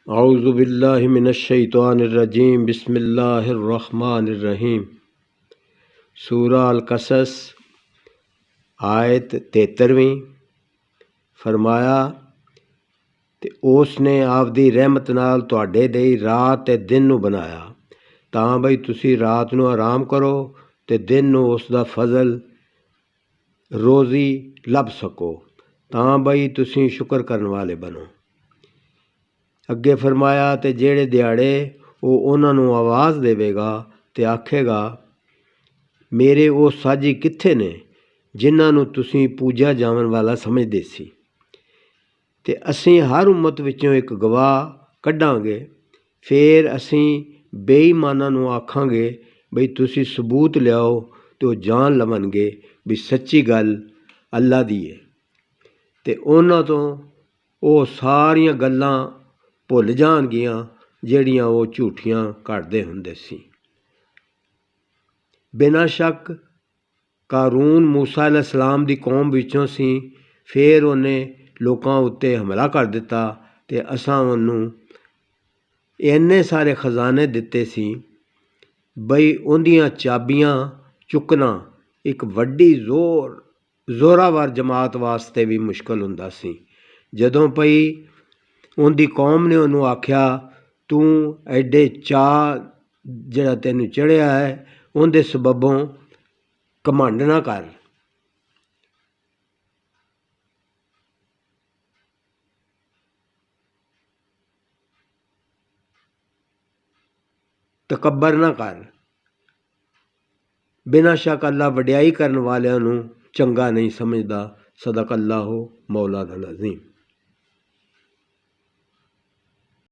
औज़ु बिल्लाहि मिनश्शैतानिर्रजीम बिस्मिल्लाहिर्रहमानिर्रहीम। सूरा अल कसस आयत 73। फरमाया ते उसने आपदी रहमत नाल तुहाडे लई रात ते दिन नूं बनाया तां बई तुसी रात नूं आराम करो ते दिन नूं उसदा फजल रोज़ी लभ सको तां बई तुसी शुक्र करन वाले बनो। अगे फरमाया ते जेड़े दिहाड़े वो उन्हां नूं आवाज़ देवेगा ते आखेगा मेरे वो साजी कित्थे ने जिन्हां नूं तुसीं पूजा जावन वाला समझदे सी। ते असीं हर उम्मत विचों एक गवाह कढांगे। फिर असीं बेईमानां नूं आखांगे बई तुसीं सबूत लियाओ ते वो जान लवणगे भी सच्ची गल अल्लाह दी है। ते उन्हां तों वो सारियां गल्लां भुल जाणगियां ਜਿਹੜੀਆਂ वो झूठियां घड़दे हुंदे सी। बिना शक कारून मूसा अलैहिस्सलाम दी कौम विचों सी। फिर उन्हें लोकां उत्ते हमला कर दिता ते असां उन्नू इन्ने सारे खजाने दिते सी बई उन्दियां चाबियां चुकना एक वड्डी जोरावर जमात वास्ते भी मुश्किल हुंदा सी। जदों पई उनकी कौम ने उन्होंने आख्या तू एडे चाह जड़ा तेन चढ़िया है उनके सबबों घमंड ना कर। तकबर ना कर। बिना शक अल्लाह वड्याई करन वालियां नूं चंगा नहीं समझदा। सदक अल्लाह मौला अल अज़ीम।